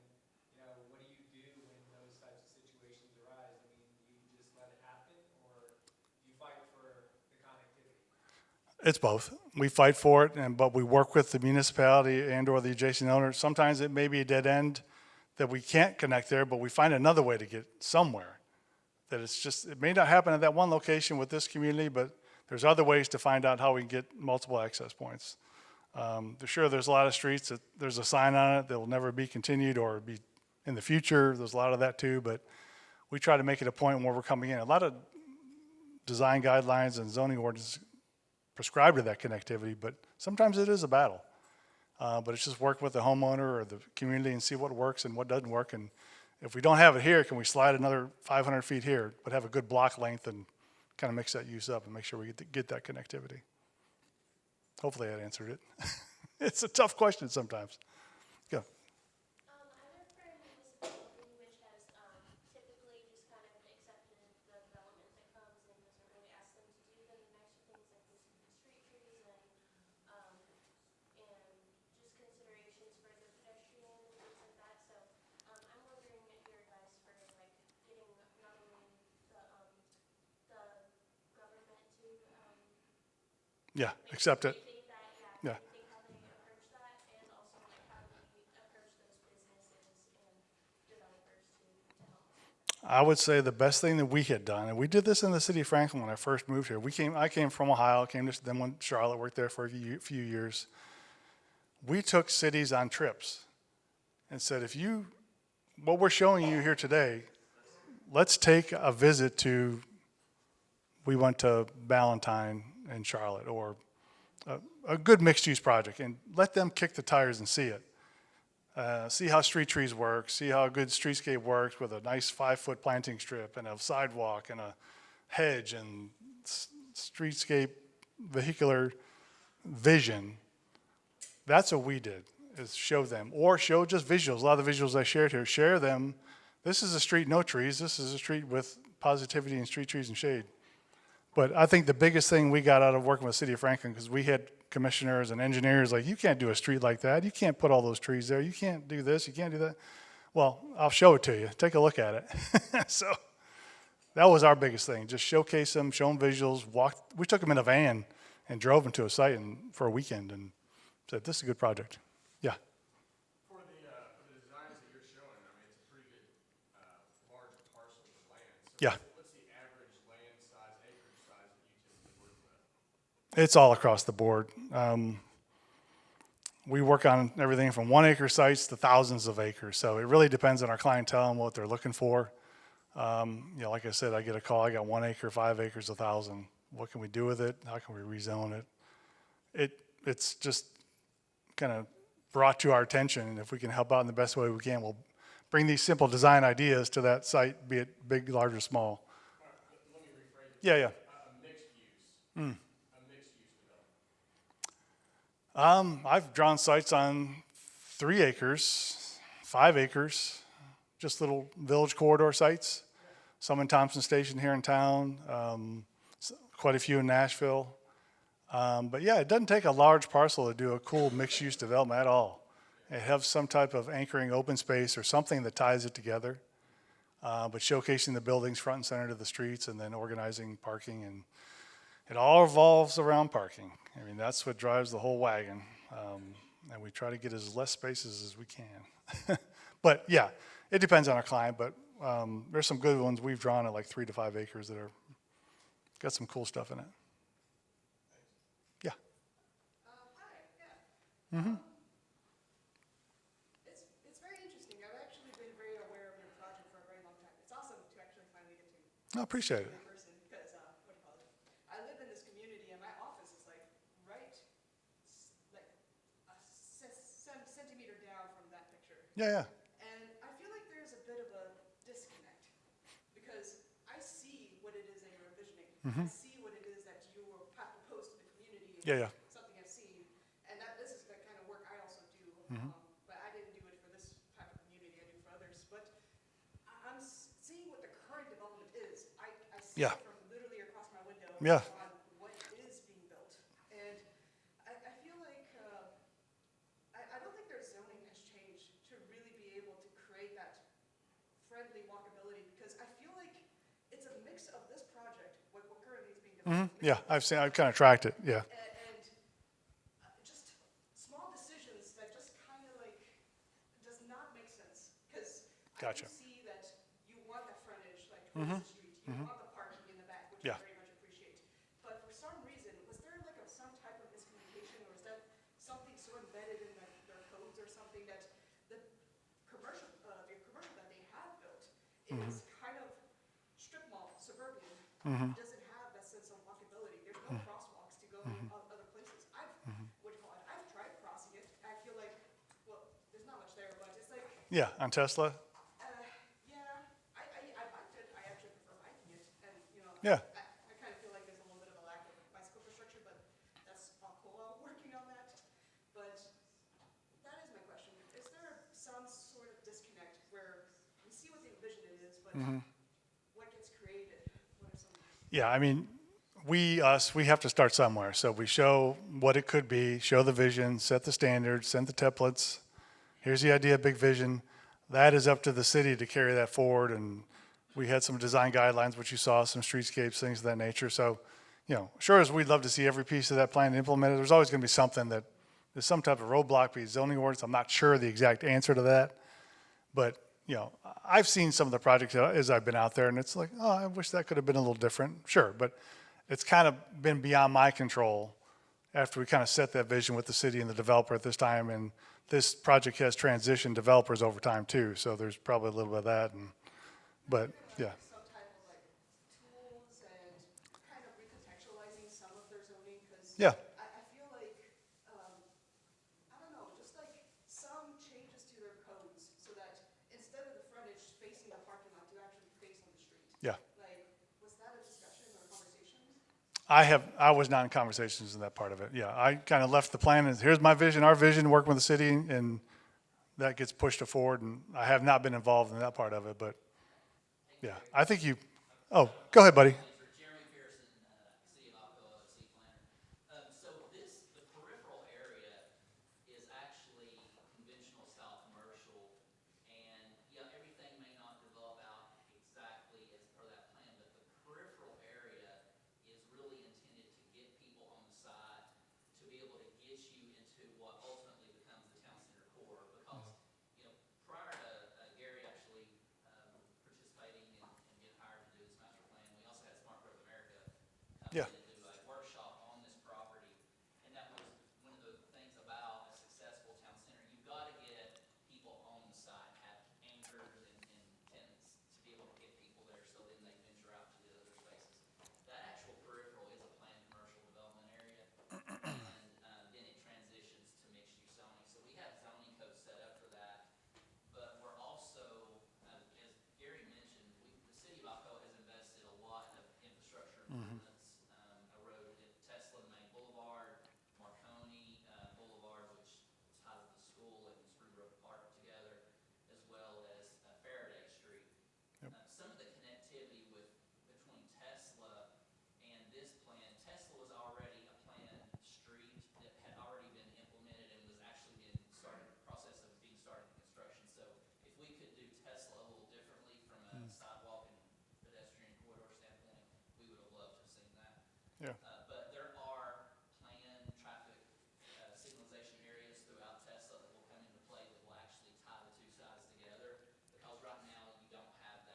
what do you do when those types of situations arise? I mean, do you just let it happen, or do you fight for the connectivity? It's both. We fight for it, but we work with the municipality and or the adjacent owner. Sometimes it may be a dead end that we can't connect there, but we find another way to get somewhere. That it may not happen at that one location with this community, but there's other ways to find out how we can get multiple access points. There's a lot of streets that there's a sign on it that will never be continued or be in the future. There's a lot of that too, but we try to make it a point where we're coming in. A lot of design guidelines and zoning ordinances prescribe to that connectivity, but sometimes it is a battle. But it's just work with the homeowner or the community and see what works and what doesn't work. And if we don't have it here, can we slide another 500 feet here, but have a good block length and kind of mix that use up and make sure we get that connectivity. Hopefully that answered it. It's a tough question sometimes. Go. I work for a municipality which has typically just kind of accepted the development that comes and doesn't really ask them to do the nicer things like the street trees and just considerations for the pedestrian and things like that. So I'm wondering your advice for like getting not only the government to Yeah, accept it. do you think that Yeah. do you think how they approach that, and also like how do we approach those businesses and developers to help? I would say the best thing that we had done, and we did this in the city of Franklin when I first moved here. I came from Ohio, then went to Charlotte, worked there for a few years. We took cities on trips and said, what we're showing you here today, let's take a visit to, we went to Ballantyne in Charlotte, or a good mixed use project, and let them kick the tires and see it. see how street trees work, see how a good streetscape works with a nice 5-foot planting strip and a sidewalk and a hedge and streetscape vehicular vision. That's what we did, is show them, or show just visuals. A lot of the visuals I shared here, share them. This is a street, no trees. This is a street with positivity and street trees and shade. But I think the biggest thing we got out of working with the city of Franklin, because we had commissioners and engineers like, you can't do a street like that. You can't put all those trees there. You can't do this. You can't do that. Well, I'll show it to you. Take a look at it. So that was our biggest thing. Just showcase them, show them visuals. We took them in a van and drove them to a site for a weekend and said, this is a good project. Yeah. For the designs that you're showing, I mean, it's a pretty good large parcel of land. So Yeah. what's the average land size, acreage size that you typically work with? It's all across the board. We work on everything from 1 acre sites to thousands of acres. So it really depends on our clientele and what they're looking for. Like I said, I get a call, I got 1 acre, 5 acres, 1,000. What can we do with it? How can we rezone it? It's just kind of brought to our attention. And if we can help out in the best way we can, we'll bring these simple design ideas to that site, be it big, large, or small. Let me rephrase it. Yeah. A mixed use. A mixed use development. I've drawn sites on 3 acres, 5 acres, just little village corridor sites. Some in Thompson Station here in town, quite a few in Nashville. But yeah, it doesn't take a large parcel to do a cool mixed-use development at all. It has some type of anchoring open space or something that ties it together, but showcasing the buildings front and center to the streets and then organizing parking, and it all revolves around parking. I mean, that's what drives the whole wagon, and we try to get as less spaces as we can. But yeah, it depends on our client, but there's some good ones we've drawn at like 3 to 5 acres that are got some cool stuff in it. Yeah. Hi, yeah. It's very interesting. I've actually been very aware of your project for a very long time. It's awesome to actually finally get to I appreciate it. in person because, what do you call it? I live in this community and my office is like right, like a centimeter down from that picture. Yeah. And I feel like there's a bit of a disconnect because I see what it is that you're envisioning. I see what it is that you have proposed to the community. Yeah. Something I've seen, and that this is the kind of work I also do. But I didn't do it for this type of community. I do it for others. But I'm seeing what the current development is. I see Yeah. it from literally across my window Yeah. on what is being built, and I feel like I don't think their zoning has changed to really be able to create that friendly walkability because I feel like it's a mix of this project, what currently is being developed. Yeah, I've kind of tracked it. Yeah. And just small decisions that just kind of like does not make sense because Gotcha. I do see that you want that frontage like towards the street, you want the parking in the back, which Yeah. I very much appreciate. But for some reason, was there like some type of miscommunication, or is that something so embedded in their codes or something that the commercial that they have built is kind of strip mall suburban, doesn't have that sense of walkability. There's no crosswalks to go other places. I've tried crossing it. I feel like, well, there's not much there, but it's like, Yeah, on Tesla. yeah, I liked it. I actually prefer biking it, and Yeah. I kind of feel like there's a little bit of a lack of bicycle infrastructure, but that's all cool. I'm working on that. But that is my question. Is there some sort of disconnect where we see what the vision is, but what gets created? What are some? Yeah, I mean, we have to start somewhere. So we show what it could be, show the vision, set the standards, send the templates. Here's the idea, big vision. That is up to the city to carry that forward. And we had some design guidelines, which you saw, some streetscapes, things of that nature. So, sure as we'd love to see every piece of that plan implemented, there's always going to be something that there's some type of roadblock, be it zoning ordinance. I'm not sure the exact answer to that. But, I've seen some of the projects as I've been out there, and it's like, oh, I wish that could have been a little different. Sure, but it's kind of been beyond my control after we kind of set that vision with the city and the developer at this time. And this project has transitioned developers over time too, so there's probably a little bit of that. But yeah. Some type of like tools and kind of recontextualizing some of their zoning because Yeah. I feel like I don't know, just like some changes to their I was not in conversations in that part of it. Yeah, I kind of left the plan as, here's my vision, our vision, working with the city, and that gets pushed forward, and I have not been involved in that part of it, but, yeah, I think you, oh, go ahead, buddy. Answer. Jeremy Pearson, City of Alcoa, City Planner. So the peripheral area is actually conventional style commercial, and yeah, everything may not develop out exactly as per that plan, but the peripheral area is really intended to get people on the side to be able to get you into what ultimately becomes the town center core. Because you know, prior to Gary actually participating and getting hired to do this master plan, we also had Smart Growth America come Yeah. in and do a workshop on this property. And that was one of the things about a successful town center. You've got to get people on the side, have anchors and tenants to be able to get people there so then they venture out to the other spaces. That actual peripheral is a planned commercial development area. And then it transitions to mixed use zoning. So we have zoning codes set up for that. But we're also, as Gary mentioned, the city of Alcoa has invested a lot of infrastructure improvements. A road at Tesla and Main Boulevard, Marconi Boulevard, which ties the school and Springbrook Park together, as well as Faraday Street. Some of the connectivity between Tesla and this plan, Tesla was already a planned street that had already been implemented and was actually process of being started in construction. So if we could do Tesla a little differently from a sidewalk and pedestrian corridor standpoint, we would have loved to have seen that. Yeah. But there are planned traffic signalization areas throughout Tesla that will come into play that will actually tie the two sides together. Because right now you don't have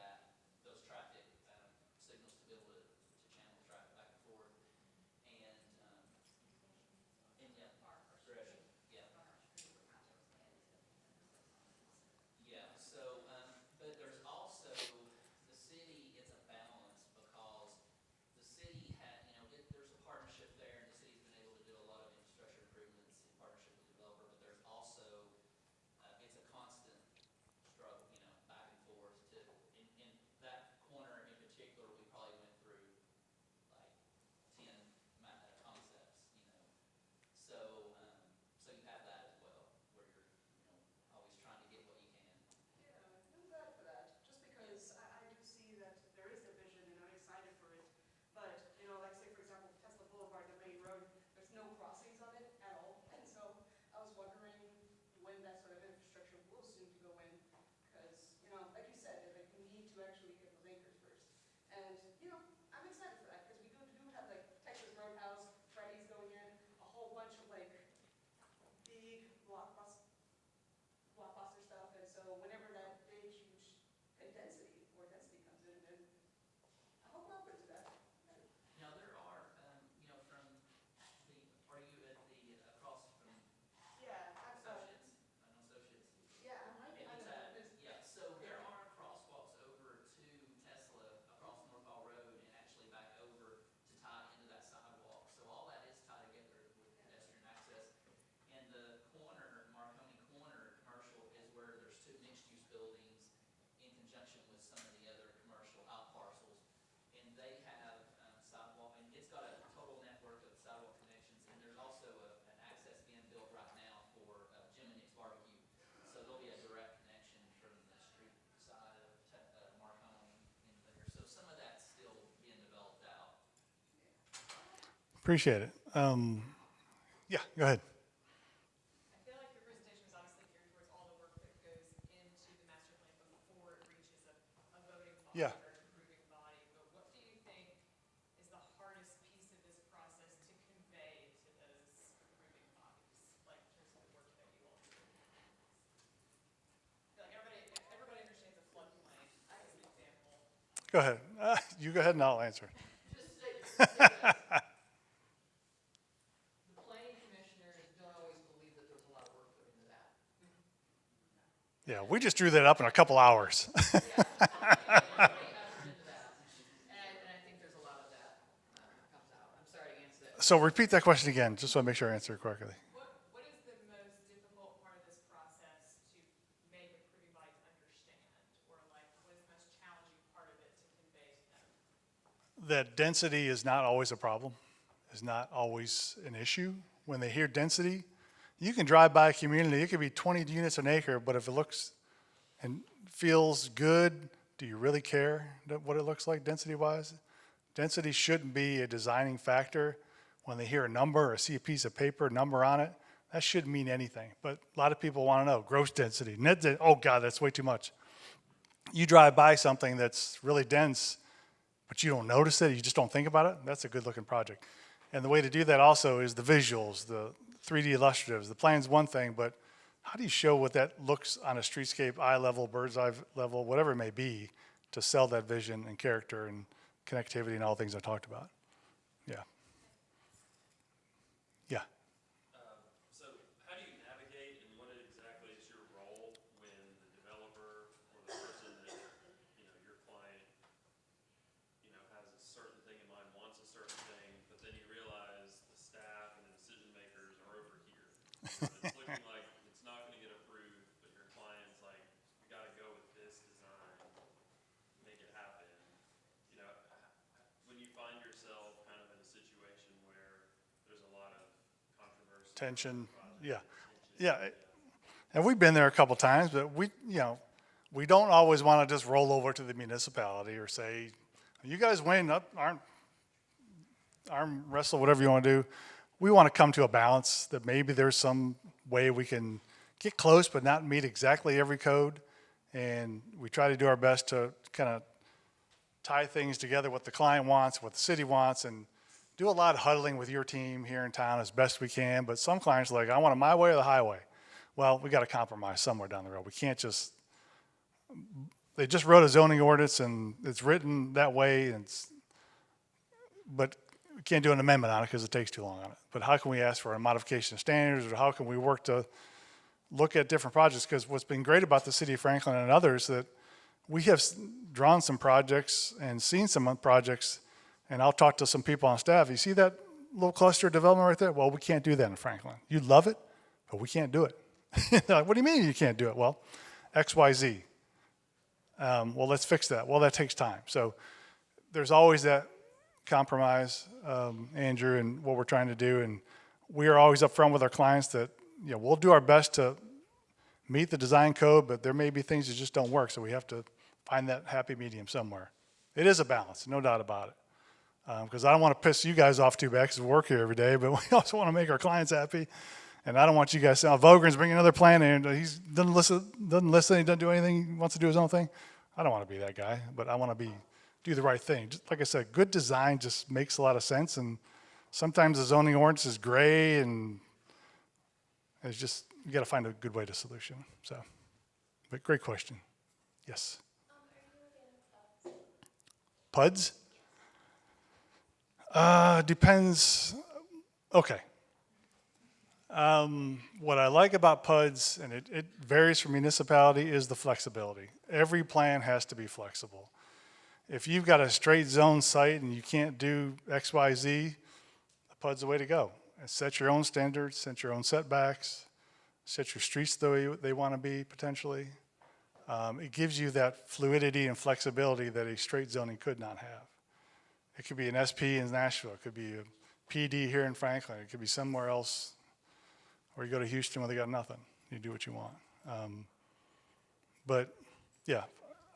those traffic signals to be able to channel the traffic back and forth. And yeah, progression. Yeah. Yeah, so, but there's also, the city, it's a balance because the city had, there's a partnership there and the city's been able to do a lot of infrastructure improvements in partnership with the developer, but there's also, it's a constant struggle, back and forth in that corner in particular, we probably went through like 10 concepts, So, so you have that as well, where you're, always trying to get what you can. Yeah, I'm glad for that, just because I do see that there is a vision and I'm excited for it. But, like say for example, Tesla Boulevard, the main road, there's no crossings on it at all. And so I was wondering when that sort of infrastructure will soon to go in. Because, like you said, like we need to actually get those anchors first. And, I'm excited for that because we do have like Texas Roadhouse, Freddy's going in, a whole bunch of like big blockbuster stuff, and so whenever that big, huge density comes in, then I hope we're open to that. Now, there are, from are you at across from Yeah, Associates? I know Associates. yeah, I might be on that. Yeah, so there are crosswalks over to Tesla across North Hall Road and actually back over to tie into that sidewalk. So all that is tied together with pedestrian access. And the corner, Marconi Corner commercial, is where there's two mixed-use buildings in conjunction with some of the other commercial out parcels. And they have sidewalk, and it's got a total network of sidewalk connections. And there's also an access being built right now for Jim and Nick's Barbecue. So there'll be a direct connection from the street side of Marconi into there. So some of that's still being developed out. Appreciate it. Yeah, go ahead. I feel like your presentation was obviously geared towards all the work that goes into the master plan before it reaches a voting body Yeah. or an approving body. But what do you think is the hardest piece of this process to convey to those approving bodies, like in terms of the work that you all do? I feel like everybody understands a floodplain as an example. Go ahead. You go ahead and I'll answer. Just say this. The planning commissioners don't always believe that there's a lot of work put into that. Yeah, we just drew that up in a couple hours. Everybody has into that. And I think there's a lot of that comes out. I'm sorry to answer that. So repeat that question again, just so I make sure I answer it correctly. What is the most difficult part of this process to make approving bodies understand? Or like, what is the most challenging part of it to convey to them? That density is not always a problem. is not always an issue. When they hear density, you can drive by a community, it could be 20 units an acre, but if it looks and feels good, do you really care what it looks like density-wise? Density shouldn't be a designing factor. When they hear a number or see a piece of paper, number on it, that shouldn't mean anything. But a lot of people want to know gross density, net density. Oh God, that's way too much. You drive by something that's really dense, but you don't notice it, you just don't think about it, that's a good looking project. And the way to do that also is the visuals, the 3D illustratives. The plan's one thing, but how do you show what that looks on a streetscape, eye level, bird's eye level, whatever it may be, to sell that vision and character and connectivity and all the things I talked about? Yeah. Yeah. So how do you navigate and what exactly is your role when the developer or the person that, your client, has a certain thing in mind, wants a certain thing, but then you realize the staff and the decision makers are over here. It's looking like it's not gonna get approved, but your client's like, we gotta go with this design, make it happen. When you find yourself kind of in a situation where there's a lot of controversy. Tension, yeah. Yeah, and we've been there a couple times, but we don't always want to just roll over to the municipality or say, you guys win, arm wrestle, whatever you want to do. We want to come to a balance that maybe there's some way we can get close but not meet exactly every code. And we try to do our best to kind of tie things together, what the client wants, what the city wants, and do a lot of huddling with your team here in town as best we can. But some clients are like, I want it my way or the highway. Well, we got to compromise somewhere down the road. We can't just, they just wrote a zoning ordinance and it's written that way, but we can't do an amendment on it because it takes too long on it. But how can we ask for a modification of standards, or how can we work to look at different projects? Because what's been great about the city of Franklin and others, that we have drawn some projects and seen some projects, and I'll talk to some people on staff. You see that little cluster development right there? Well, we can't do that in Franklin. You'd love it, but we can't do it. Like, what do you mean you can't do it? Well, X, Y, Z. Well, let's fix that. Well, that takes time. So there's always that compromise, Andrew, and what we're trying to do. And we are always upfront with our clients that, we'll do our best to meet the design code, but there may be things that just don't work. So we have to find that happy medium somewhere. It is a balance, no doubt about it. Because I don't want to piss you guys off too bad because we work here every day, but we also want to make our clients happy. And I don't want you guys saying, Vogren's bringing another plan in, he doesn't listen, he doesn't do anything, he wants to do his own thing. I don't want to be that guy, but I want to do the right thing. Just like I said, good design just makes a lot of sense, and sometimes the zoning ordinance is gray, and it's just, you got to find a good way to solution. So, but great question. Yes. Are you looking at PUDs? Depends. Okay. What I like about PUDs, and it varies from municipality, is the flexibility. Every plan has to be flexible. If you've got a straight zone site and you can't do X, Y, Z, the PUD's the way to go. And set your own standards, set your own setbacks, set your streets the way they want to be potentially. It gives you that fluidity and flexibility that a straight zoning could not have. It could be an SP in Nashville. It could be a PD here in Franklin. It could be somewhere else. Or you go to Houston where they got nothing. You do what you want. But yeah,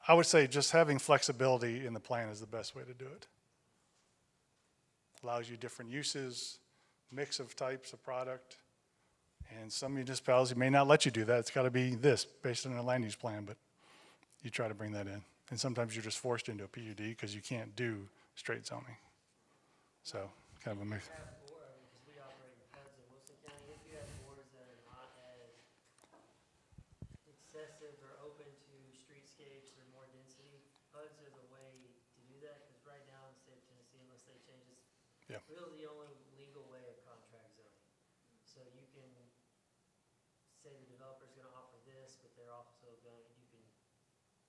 I would say just having flexibility in the plan is the best way to do it. Allows you different uses, mix of types of product. And some municipalities may not let you do that. It's got to be this based on a land use plan, but you try to bring that in. And sometimes you're just forced into a PUD because you can't do straight zoning. So kind of a mix. Because we operate in PUDs in Wilson County, if you have boards that are not as excessive or open to streetscapes or more density, PUDs are the way to do that. Because right now in the state of Tennessee, unless they change it, really the only legal way of contract zoning. So you can say the developer's going to offer this, but they're also going to,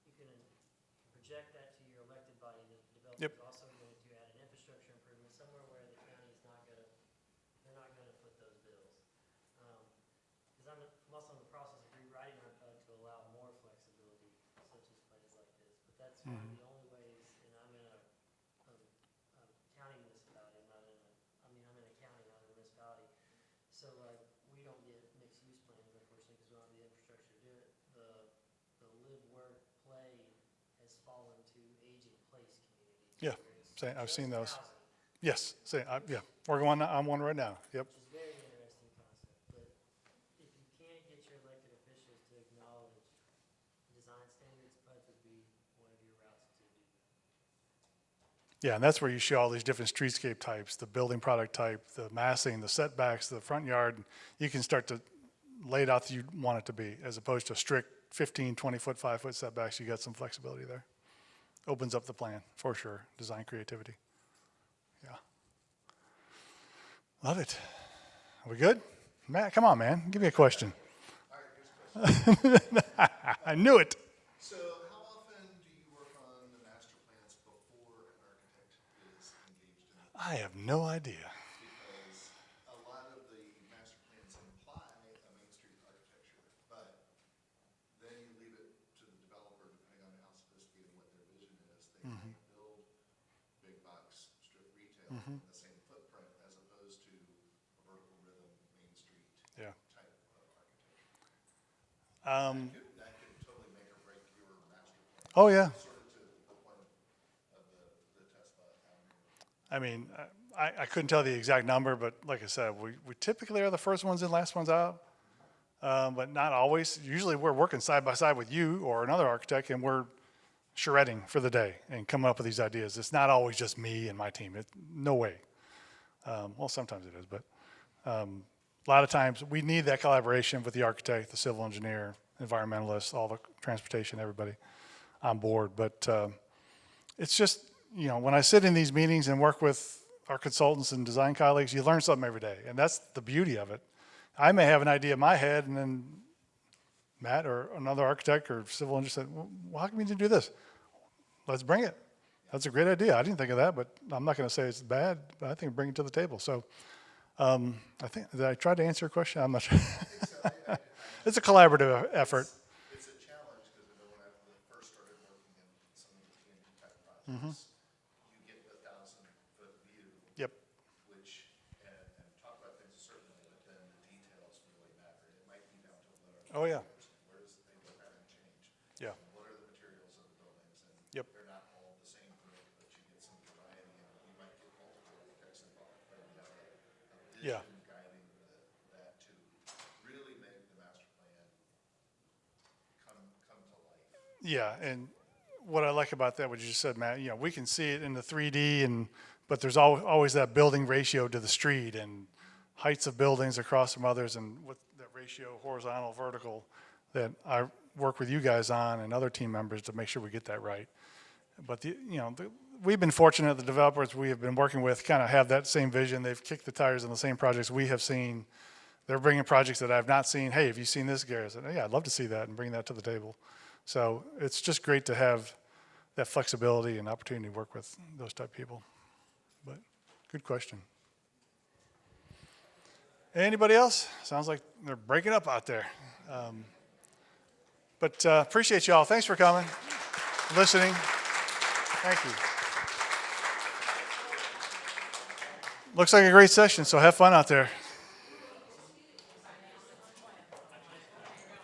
you can project that to your elected body that the developer's also going to add an infrastructure improvement somewhere where the county's not going to, they're not going to foot those bills. Because I'm also in the process of rewriting our PUD to allow more flexibility, such as plans like this. But that's one of the only ways, and I'm in a county municipality, I'm not in a, I mean, I'm in I've seen those. Housing, Yes, yeah, working on one right now. Yep. which is a very interesting concept, but if you can't get your elected officials to acknowledge design standards, PUDs would be one of your routes to do that. Yeah, and that's where you show all these different streetscape types, the building product type, the massing, the setbacks, the front yard. You can start to lay it out that you want it to be, as opposed to strict 15, 20-foot, 5-foot setbacks. You got some flexibility there. Opens up the plan, for sure. Design creativity. Yeah. Love it. Are we good? Matt, come on, man. Give me a question. All right, here's a question. I knew it. So how often do you work on the master plans before an architect is engaged in it? I have no idea. Because a lot of the master plans imply a Main Street architecture, but then you leave it to the developer, depending on how sophisticated what their vision is. They might build big box strip retail in the same footprint as opposed to a vertical rhythm Main Street Yeah. type of architecture. Um, That could totally make or break your master plan. oh, yeah. Sort of to the point of the Tesla Avenue. I mean, I couldn't tell the exact number, but like I said, we typically are the first ones in, last ones out, but not always. Usually we're working side by side with you or another architect, and we're shredding for the day and coming up with these ideas. It's not always just me and my team. No way. Well, sometimes it is, but a lot of times we need that collaboration with the architect, the civil engineer, environmentalists, all the transportation, everybody on board. But it's just, when I sit in these meetings and work with our consultants and design colleagues, you learn something every day. And that's the beauty of it. I may have an idea in my head, and then Matt or another architect or civil engineer said, well, how come you didn't do this? Let's bring it. That's a great idea. I didn't think of that, but I'm not going to say it's bad, but I think bring it to the table. So I think, did I try to answer your question? I'm not sure. It's a collaborative effort. It's a challenge because when I first started working in some of the TNT type projects, you get the 1,000-foot view. Yep. Which, and talk about things a certain way, but then the details really matter. It might be down to Oh, yeah. where does the neighborhood pattern change? Yeah. And what are the materials of the buildings? And Yep. they're not all the same brick, but you get some variety, and you might get multiple architects involved, but you have a Yeah. vision guiding that to really make the master plan come to life. Yeah, and what I like about that, what you just said, Matt, we can see it in the 3D, but there's always that building ratio to the street and heights of buildings across from others, and with that ratio, horizontal, vertical, that I work with you guys on and other team members to make sure we get that right. But we've been fortunate, the developers we have been working with kind of have that same vision. They've kicked the tires on the same projects we have seen. They're bringing projects that I've not seen. Hey, have you seen this, Gary? I said, yeah, I'd love to see that and bring that to the table. So it's just great to have that flexibility and opportunity to work with those type of people. But good question. Anybody else? Sounds like they're breaking up out there. But appreciate y'all. Thanks for coming, listening. Thank you. Looks like a great session, so have fun out there.